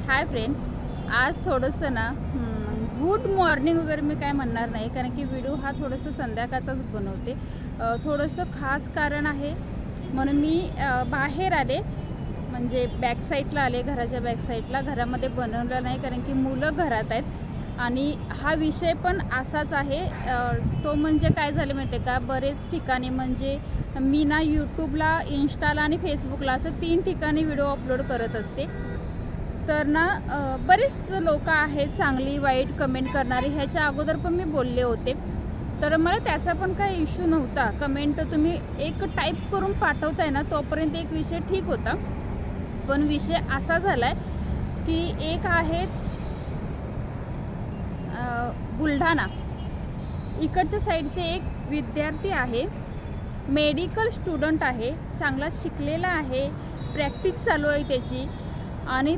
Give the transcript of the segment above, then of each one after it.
Hi friend, आज थोडंसं ना गुड मॉर्निंग वगैरे मी काय म्हणणार नाही, कारण की व्हिडिओ हा थोडंसं संध्याकाळचाच बनवते. थोडंसं खास कारण आहे म्हणून मी बाहेर आले, म्हणजे बॅक साईडला आले, घराच्या बॅक साईडला. घरामध्ये बनवलं नाही कारण की मुलं घरात आहेत आणि हा विषय पण असाच आहे. तो म्हणजे काय झालं माहिती आहे का, बरेच ठिकाणी म्हणजे मी ना यूट्यूबला, इंस्टाला आणि फेसबुकला असं 3 ठिकाणी व्हिडिओ अपलोड करत असते. तर ना बरेच लोक आहेत चांगली वाईट कमेंट करणारी. ह्याच्या अगोदर पण मी बोलले होते, तर मला त्याचा पण काही इश्यू नव्हता. कमेंट तुम्ही एक टाईप करून पाठवताय ना, तोपर्यंत एक विषय ठीक होता. पण विषय असा झालाय की एक आहे बुलढाणा इकडच्या साईडचे एक विद्यार्थी आहे, मेडिकल स्टुडंट आहे, चांगला शिकलेला आहे, प्रॅक्टिस चालू आहे त्याची. आणि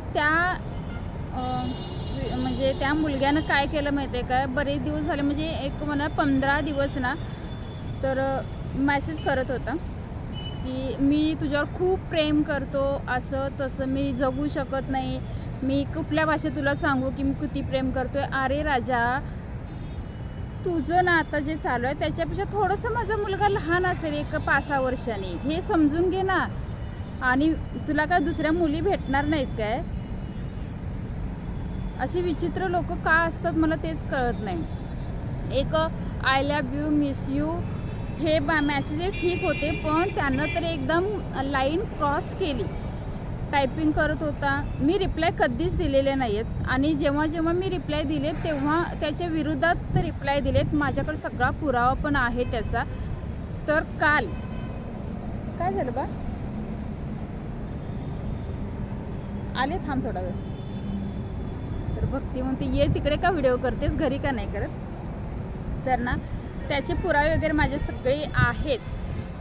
म्हणजे त्या मुलग्यानं काय केलं माहिती आहे का, बरेच दिवस झाले, म्हणजे एक म्हणा 15 दिवस ना, तर मेसेज करत होता की मी तुझ्यावर खूप प्रेम करतो, असं तसं, मी जगू शकत नाही, मी कुठल्या भाषेत तुला सांगू की मी किती प्रेम करतोय. अरे राजा, तुझं ना आता जे चालू आहे त्याच्यापेक्षा थोडंसं माझा मुलगा लहान असेल, एक 5-6 वर्षांनी, हे समजून घे ना. आणि तुला काय दुसऱ्या मुली भेटणार नाहीत काय? अशी विचित्र लोक का असतात मला तेच कळत नाही. एक I love you, miss you हे मेसेज ठीक होते, पण त्यानं तर एकदम लाईन क्रॉस केली. टायपिंग करत होता. मी रिप्लाय कधीच दिलेले नाहीत आणि जेव्हा जेव्हा मी रिप्लाय दिले तेव्हा त्याच्या विरोधात रिप्लाय दिलेत. माझ्याकडे सगळा पुरावा पण आहे त्याचा. तर काल काय झालं बा, आले, थांब थोडा वेळ. तर भक्ती म्हणते ये तिकडे, का व्हिडिओ करतेस, घरी का नाही करत? तर ना त्याचे पुरावे वगैरे माझे सगळे आहेत.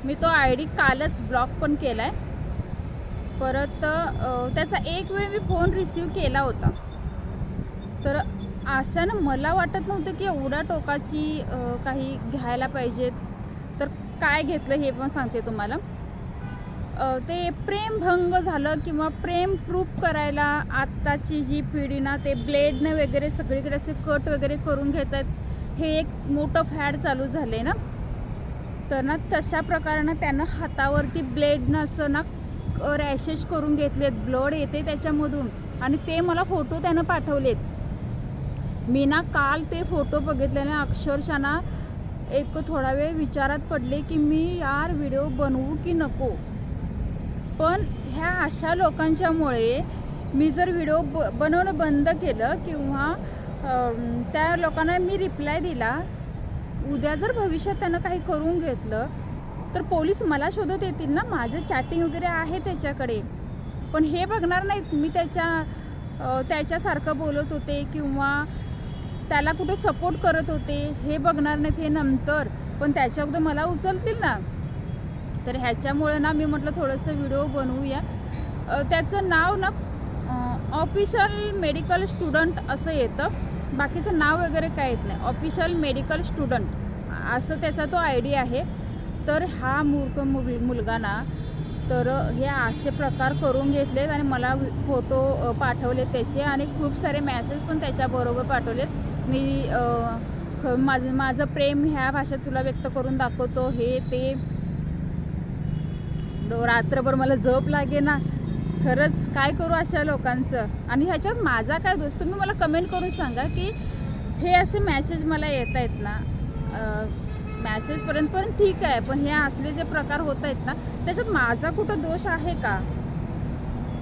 मी तो ID कालच ब्लॉक पण केलाय. परत त्याचा एक वेळ मी फोन रिसीव केला होता. तर अशानं मला वाटत नव्हतं की एवढ्या टोकाची काही घ्यायला पाहिजेत. तर काय घेतलं हे पण सांगते तुम्हाला. ते प्रेमभंग झालं किंवा प्रेम प्रूफ करायला आत्ताची जी पिढी ना, ते ब्लेडने वगैरे सगळीकडे असे कट वगैरे करून घेत आहेत. हे एक मोठं फॅड चालू झाले ना. तर ना तशा प्रकारानं त्यानं हातावरती ब्लेडनं असं ना रॅशेस करून घेतलेत, ब्लड येते त्याच्यामधून, आणि ते मला फोटो त्यानं पाठवलेत. मी ना काल ते फोटो बघितल्याने अक्षरशः ना एक थोडा वेळ विचारात पडले की मी यार व्हिडिओ बनवू की नको. पण ह्या अशा लोकांच्यामुळे मी जर व्हिडिओ बनवणं बंद केलं किंवा त्या लोकांना मी रिप्लाय दिला, उद्या जर भविष्यात त्यांना काही करून घेतलं तर पोलीस मला शोधत येतील ना. माझं चॅटिंग वगैरे आहे त्याच्याकडे, पण हे बघणार नाहीत मी त्याच्यासारखं बोलत होते किंवा त्याला कुठे सपोर्ट करत होते, हे बघणार नाहीत हे नंतर. पण त्याच्या अगोदर मला उचलतील ना. तर ह्याच्यामुळे ना मी म्हटलं थोडंसं व्हिडिओ बनवूया. त्याचं नाव ना ऑफिशियल मेडिकल स्टुडंट असं येतं, बाकीचं नाव वगैरे काय येत नाही. ऑफिशियल मेडिकल स्टुडंट असं त्याचा तो ID आहे. तर हा मूर्ख मुलगा ना, तर हे असे प्रकार करून घेतलेत आणि मला फोटो पाठवले त्याचे, आणि खूप सारे मेसेज पण त्याच्याबरोबर पाठवलेत. मी माझं प्रेम ह्या भाषेत तुला व्यक्त करून दाखवतो, हे ते. रात्रभर मला झोप लागे ना. खरंच काय करू अशा लोकांचं. आणि ह्याच्यात माझा काय दोष, तुम्ही मला कमेंट करून सांगा की हे असे मेसेज मला येत आहेत ना, मेसेजपर्यंत पण ठीक आहे, पण हे असले जे प्रकार होत आहेत ना, त्याच्यात माझा कुठं दोष आहे का?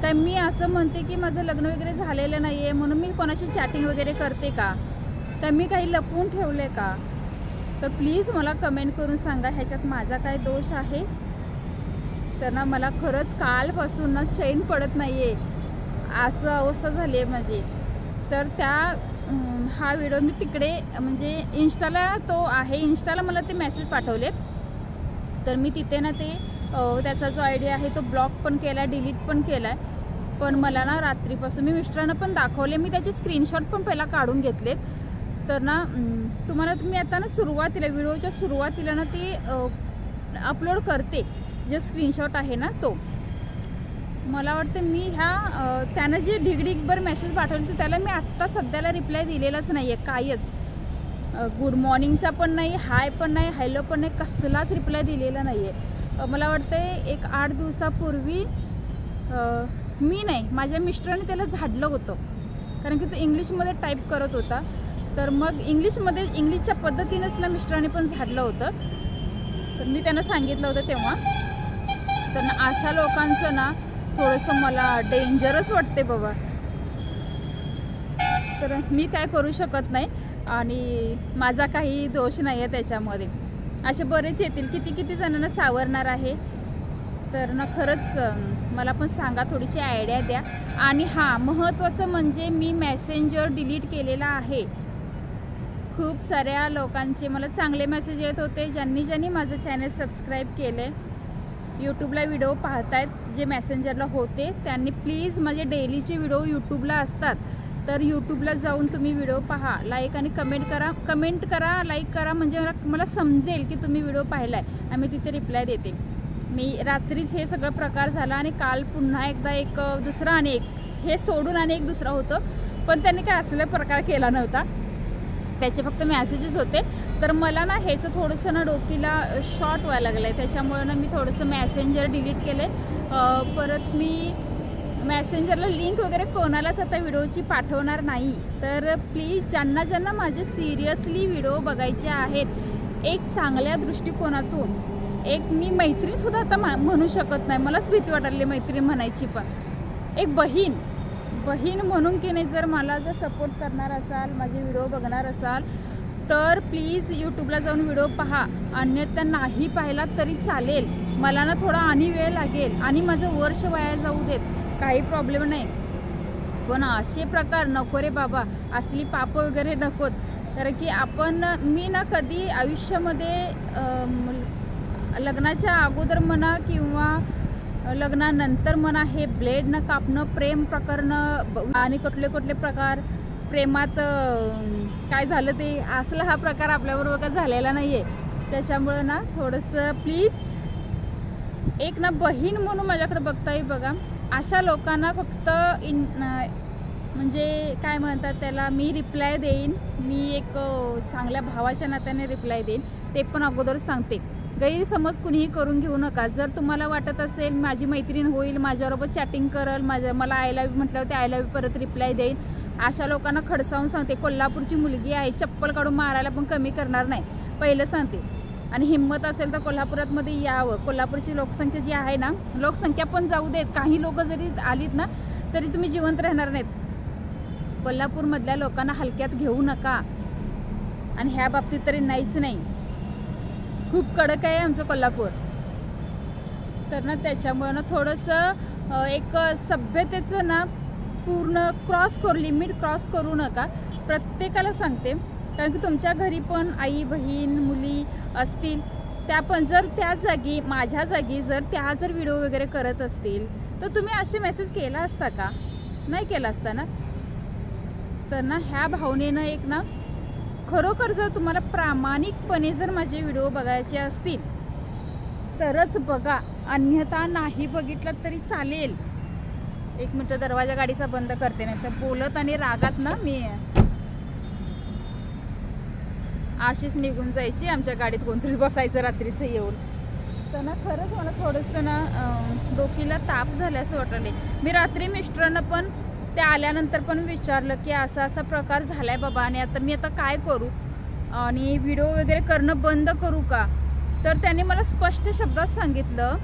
काय मी असं म्हणते की माझं लग्न वगैरे झालेलं नाही आहे म्हणून मी कोणाशी चॅटिंग वगैरे करते का? काय मी काही लपवून ठेवले का? तर प्लीज मला कमेंट करून सांगा ह्याच्यात माझा काय दोष आहे. तर ना मला खरंच कालपासून ना चैन पडत नाही आहे, असं अवस्था झाली आहे माझी. तर हा व्हिडिओ मी तिकडे म्हणजे इंस्टाला तो आहे, इंस्टाला मला ते मेसेज पाठवलेत. तर मी तिथे ना ते त्याचा जो ID आहे तो ब्लॉक पण केला, डिलीट पण केला आहे. पण मला ना रात्रीपासून मी मिस्टरांना पण दाखवले, मी त्याचे स्क्रीनशॉट पण पहिला काढून घेतलेत. तर ना तुम्हाला मी आता ना सुरुवातीला, व्हिडिओच्या सुरुवातीला ना ते अपलोड करते, जे स्क्रीनशॉट आहे ना तो. मला वाटतं मी त्यानं जे ढिगढिगभर मेसेज पाठवले तर त्याला मी आत्ता सध्याला रिप्लाय दिलेलाच नाही आहे काहीच. गुड मॉर्निंगचा पण नाही, हाय पण नाही, हॅलो पण नाही, कसलाच रिप्लाय दिलेला नाही आहे. मला वाटतं एक 8 दिवसापूर्वी मी नाही, माझ्या मिस्टरांनी त्याला झाडलं होतं, कारण की तो इंग्लिशमध्ये टाईप करत होता. तर मग इंग्लिशच्या पद्धतीनेच ना मिस्टरांनी पण झाडलं होतं. तर मी त्यांना सांगितलं होतं तेव्हा. तर अशा लोकांचं ना थोडंसं मला डेंजरच वाटते बाबा. तर मी काय करू शकत नाही आणि माझा काही दोष नाही आहे त्याच्यामध्ये. असे बरेच येतील, किती जणांना सावरणार आहे. तर ना खरंच मला पण सांगा, थोडीशी आयडिया द्या. आणि हां, महत्त्वाचं म्हणजे मी मेसेंजर डिलीट केलेला आहे. खूप साऱ्या लोकांचे मला चांगले मेसेज येत होते, ज्यांनी माझं चॅनल सबस्क्राईब केले, यूट्यूबला व्हिडिओ पाहतायत, जे मेसेंजरला होते त्यांनी प्लीज माझे डेलीचे व्हिडिओ यूट्यूबला असतात, तर यूट्यूबला जाऊन तुम्ही व्हिडिओ पहा, लाईक आणि कमेंट करा, लाईक करा, म्हणजे मला समजेल की तुम्ही व्हिडिओ पाहिला आहे आणि मी तिथे रिप्लाय देते. मी रात्रीच हे सगळं प्रकार झाला आणि काल पुन्हा एकदा एक दुसरा आणि एक, हे सोडून आणि एक दुसरा होतं, पण त्यांनी काय असले प्रकार केला नव्हता, त्याचे फक्त मेसेजेस होते. तर मला ना ह्याचं थोडंसं ना डोकीला शॉर्ट व्हायला लागलं आहे, त्याच्यामुळे ना मी थोडंसं मेसेंजर डिलीट केले. परत मी मेसेंजरला लिंक वगैरे कोणालाच आता व्हिडिओची पाठवणार नाही. तर प्लीज ज्यांना माझे सिरियसली व्हिडिओ बघायचे आहेत, एक चांगल्या दृष्टिकोनातून, एक मी मैत्रीणसुद्धा आता म्हणू शकत नाही, मलाच भीती वाटायली मैत्रीण म्हणायची, पण एक बहीण म्हणून की नाही, जर मला सपोर्ट करणार असाल, माझे व्हिडिओ बघणार असाल, तर प्लीज यूट्यूबला जाऊन व्हिडिओ पहा. अन्यथा नाही पाहिला तरी चालेल, मला ना थोडा आणि वेळ लागेल आणि माझं वर्ष वाया जाऊ देत, काही प्रॉब्लेम नाही. पण असे प्रकार नको रे बाबा, असली पाप वगैरे नकोत. कारण की मी ना कधी आयुष्यामध्ये लग्नाच्या अगोदर म्हणा किंवा लग्नानंतर म्हणा, हे ब्लेड न कापणं, प्रेम प्रकरणं आणि कुठले प्रकार प्रेमात काय झालं ते असला हा प्रकार आपल्याबरोबर काय झालेला नाही आहे. त्याच्यामुळं ना थोडंसं प्लीज एक ना बहीण म्हणून माझ्याकडे बघताय बघा. अशा लोकांना फक्त म्हणजे काय म्हणतात त्याला, मी रिप्लाय देईन, मी एक चांगल्या भावाच्या नात्याने रिप्लाय देईन, ते पण अगोदर सांगते. गैरसमज कुणीही करून घेऊ नका. जर तुम्हाला वाटत असेल माझी मैत्रीण होईल, माझ्याबरोबर चॅटिंग करल, मला आय लव्ह म्हटल्यावर ते आय लव्ह परत रिप्लाय देईन, अशा लोकांना खडसावून सांगते. कोल्हापूरची मुलगी आहे, चप्पल काढून मारायला पण कमी करणार नाही, पहिलं सांगते. आणि हिंमत असेल तर कोल्हापुरात मध्ये यावं. कोल्हापूरची लोकसंख्या जी आहे ना, लोकसंख्या पण जाऊ देत, काही लोक जरी आलीत ना तरी तुम्ही जिवंत राहणार नाहीत. कोल्हापूरमधल्या लोकांना हलक्यात घेऊ नका, आणि ह्या बाबतीत तरी नाहीच नाही, खूप कडक आहे आमचं कोल्हापूर. तर ना त्याच्यामुळे ना थोडंसं एक सभ्यतेचं ना पूर्ण लिमिट क्रॉस करू नका, प्रत्येकाला सांगते. कारण की तुमच्या घरी पण आई बहीण मुली असतील, त्या पण जर त्या जागी, माझ्या जागी जर व्हिडिओ वगैरे करत असतील, तर तुम्ही असे मेसेज केला असता का? नाही केला असता ना. तर ना ह्या भावनेनं एक ना खरोखर जर तुम्हाला प्रामाणिकपणे जर माझे व्हिडिओ बघायचे असतील तरच बघा, अन्यथा नाही बघितलं तरी चालेल. एक मिनिट दरवाजा गाडीचा बंद करते, नाही तर बोलत आणि रागात ना मी अशीच निघून जायची. आमच्या गाडीत कोणतरी बसायचं रात्रीचं येऊन. तर ना खरंच मला थोडंसं ना डोकीला ताप झाला असं वाटले. मी रात्री मिस्टरांना पण ते आल्यानंतर पण विचारलं की असा प्रकार झालाय बाबा, आणि आता मी काय करू, आणि व्हिडिओ वगैरे करणं बंद करू का? तर त्यांनी मला स्पष्ट शब्दात सांगितलं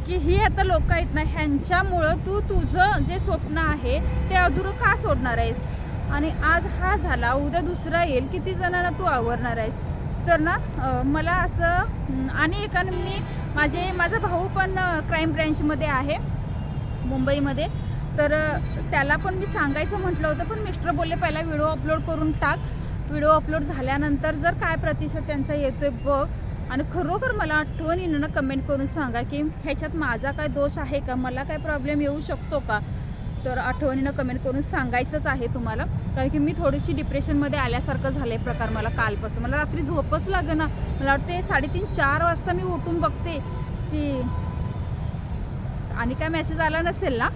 की ही आता लोक आहेत ना, ह्यांच्यामुळं तू तुझं जे स्वप्न आहे ते अधुरं का सोडणार आहेस, आणि आज हा झाला उद्या दुसरा येईल, किती जणांना तू आवरणार आहेस. तर ना मला असं, आणि एकाने माझा भाऊ पण क्राईम ब्रँचमध्ये आहे मुंबईमध्ये, तर त्याला पण मी सांगायचं म्हटलं होतं, पण मिस्टर बोलले पहिला व्हिडिओ अपलोड करून टाक, व्हिडिओ अपलोड झाल्यानंतर जर काय प्रतिसाद त्यांचा येतोय बघ, आणि खरोखर मला आठवणीनं कमेंट करून सांगा की ह्याच्यात माझा काय दोष आहे का, मला काय प्रॉब्लेम येऊ शकतो का. तर आठवणीनं कमेंट करून सांगायचंच आहे तुम्हाला, कारण की मी थोडीशी डिप्रेशनमध्ये आल्यासारखं झालंय प्रकार मला कालपासून. मला रात्री झोपच लागेना, मला वाटते 3:30-4 वाजता मी उठून बघते की आणि काय मेसेज आला नसेल ना,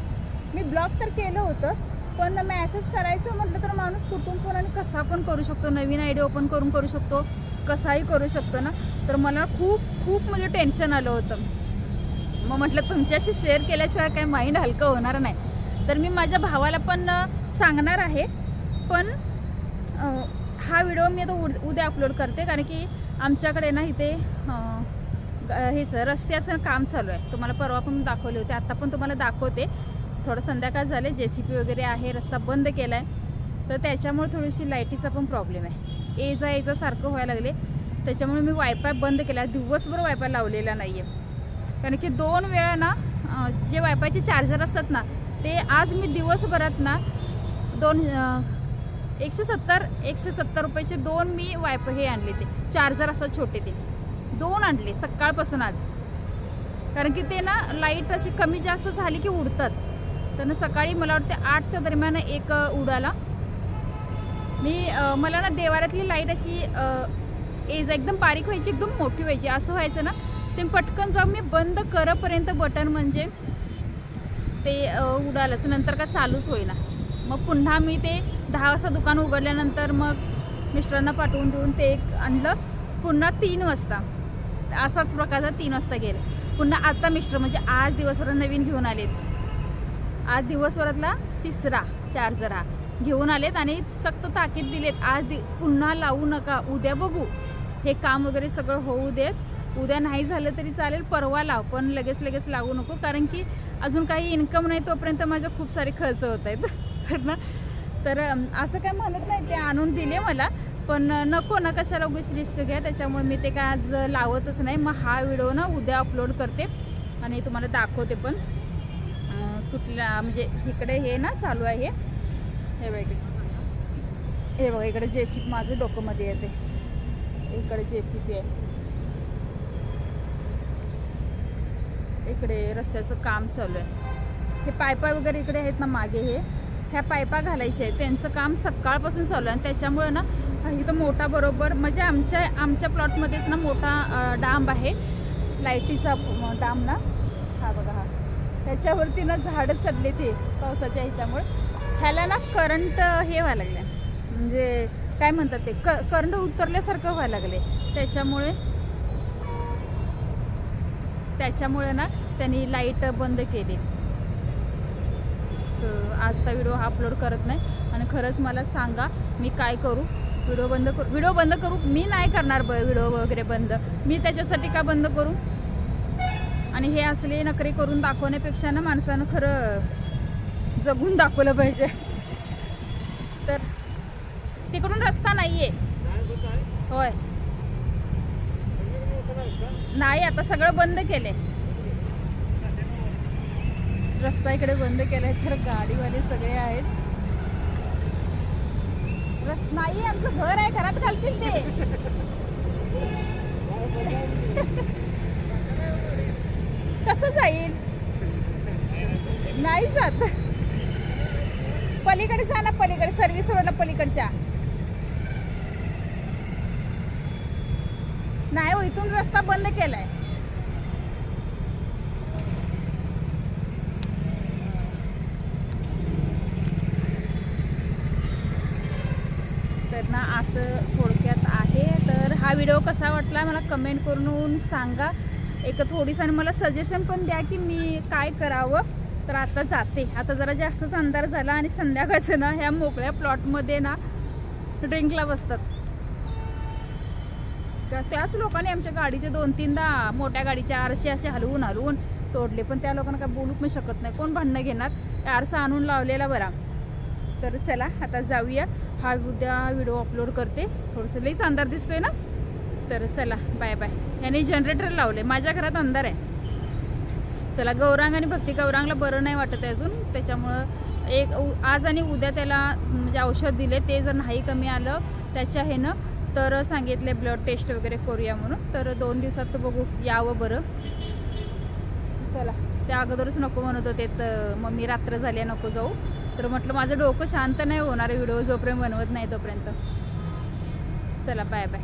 मी ब्लॉक तर केलं होतं, पण मेसेज करायचं म्हटलं तर माणूस कुठून पण आणि कसा पण करू शकतो, नवीन आयडी ओपन करून करू शकतो, कसाही करू शकतो ना. तर मला खूप खूप म्हणजे टेन्शन आलं होतं. मग म्हटलं तुमच्याशी शेअर केल्याशिवाय काय माइंड हलकं होणार नाही. तर मी माझ्या भावाला पण सांगणार आहे, पण हा व्हिडिओ मी आता उद्या अपलोड करते, कारण की आमच्याकडे ना इथे हेच रस्त्याचं काम चालू आहे. तुम्हाला परवा पण दाखवले होते, आता पण तुम्हाला दाखवते. थोडं संध्याकाळ झाले, JCP वगैरे आहे, रस्ता बंद केला आहे, तर त्याच्यामुळे थोडीशी लाईटीचा पण प्रॉब्लेम आहे. ये जा सारखं व्हायला लागले. त्याच्यामुळे मी वायफाय बंद केला, दिवसभर वायफाय लावलेला नाही आहे. कारण की 2 वेळा ना जे वायफायचे चार्जर असतात ना, ते आज मी दिवसभरात ना 170 रुपयाचे 2 मी वायफाय हे आणले, ते चार्जर असतात छोटे, ते 2 आणले सकाळपासून आज. कारण की ते ना लाईट अशी कमी जास्त झाली की उडतात. तर सकाळी मला वाटते 8च्या दरम्यान एक उडाला. मला ना देवाऱ्यातली लाईट अशी एकदम बारीक व्हायची, एकदम मोठी व्हायची, असं व्हायचं ना. ते पटकन जाऊन मी बंद करपर्यंत बटन म्हणजे ते उडालंच, नंतर का चालूच होईना. मग पुन्हा मी ते 10 वाजता दुकान उघडल्यानंतर मग मिस्टरांना पाठवून देऊन ते एक आणलं. पुन्हा 3 वाजता असाच प्रकारचा 3 वाजता गेले. पुन्हा आता मिस्टर म्हणजे आज दिवसभर नवीन घेऊन आलेत. आज दिवसभरातला 3रा चार्जर हा घेऊन आलेत आणि सक्त ताकीद दिलेत, आज पुन्हा लावू नका, उद्या बघू, हे काम वगैरे सगळं होऊ देत, उद्या नाही झालं तरी चालेल, परवा लाव, पण लगेच लावू नको, कारण की अजून काही इन्कम नाही, तोपर्यंत माझे खूप सारे खर्च होत आहेत. तर असं काय म्हणत नाही, ते आणून दिले मला, पण नको ना, कशाला उगीच रिस्क घ्या. त्याच्यामुळे मी ते काय आज लावतच नाही. मग हा व्हिडिओ ना उद्या अपलोड करते आणि तुम्हाला दाखवते पण कुठल्या, म्हणजे इकडे हे ना चालू आहे, हे बघा इकडे JCP माझं डोकं मध्ये येते, इकडे JCP आहे, इकडे रस्त्याचं काम चालू आहे. हे पायपा वगैरे इकडे आहेत ना मागे, ह्या पायपा घालायचे आहेत, त्यांचं काम सकाळपासून चालू आहे. आणि त्याच्यामुळे ना इथं मोठा बरोबर म्हणजे आमच्या प्लॉटमध्येच ना मोठा डांब आहे, लाईटीचा डांब ना, हा बघा, हा ह्याच्यावरती ना झाडं चढले ते पावसाच्या ह्याच्यामुळे. ह्याला ना करंट हे व्हायला लागले, म्हणजे काय म्हणतात ते करंट उतरल्यासारखं व्हायला लागले. त्याच्यामुळे ना त्यांनी लाईट बंद केली. तर आजचा व्हिडिओ हा अपलोड करत नाही. आणि खरंच मला सांगा मी काय करू, व्हिडिओ बंद करू? मी नाही करणार व्हिडिओ वगैरे बंद, मी त्याच्यासाठी का बंद करू? आणि हे असले नखरे करून दाखवण्यापेक्षा ना माणसानं खरं जगून दाखवलं पाहिजे. तर तिकडून रस्ता नाहीये, होय नाही, आता सगळं बंद केलंय, रस्ता इकडे बंद केलाय. तर गाडीवाले सगळे आहेत, नाही आमचं घर आहे, घरात घालतील ते. कसं जाईल, नाही जात. पलीकडे जा ना, पलीकडे सर्व्हिस रोडला पलीकडच्या, नाही हो, इथून रस्ता बंद केलाय. तर ना असं थोडक्यात आहे. तर हा व्हिडिओ कसा वाटला मला कमेंट करून सांगा. एक थोडीसं आणि मला सजेशन पण द्या की मी काय करावं. तर आता जाते, आता जरा जास्तच अंधार झाला आणि संध्याकाळचं ना ह्या मोकळ्या प्लॉटमध्ये ना ड्रिंकला बसतात. तर त्याच लोकांनी आमच्या गाडीचे 2-3दा मोठ्या गाडीचे आरसे असे हलवून तोडले, पण त्या लोकांना काय बोलू पण शकत नाही, कोण भांडणं घेणार, आरसा आणून लावलेला बरा. तर चला आता जाऊया, हा उद्या व्हिडिओ अपलोड करते. थोडंसं लईच अंधार दिसतोय ना, तर चला बाय बाय. याने जनरेटर लावले, माझ्या घरात अंधार आहे. चला, गौरांग आणि भक्ती गौरांगला बरं नाही वाटत आहे अजून, त्याच्यामुळं एक आज आणि उद्या त्याला म्हणजे औषध दिले, ते जर नाही कमी आलं त्याच्या हे ना तर सांगितले ब्लड टेस्ट वगैरे करूया म्हणून. तर 2 दिवसात बघू यावं बरं. चला, त्या अगोदरच नको म्हणत होते, तर मम्मी रात्र झाली नको जाऊ. तर म्हटलं माझं डोकं शांत नाही होणार व्हिडिओ जोपर्यंत बनवत नाही तोपर्यंत. चला बाय बाय.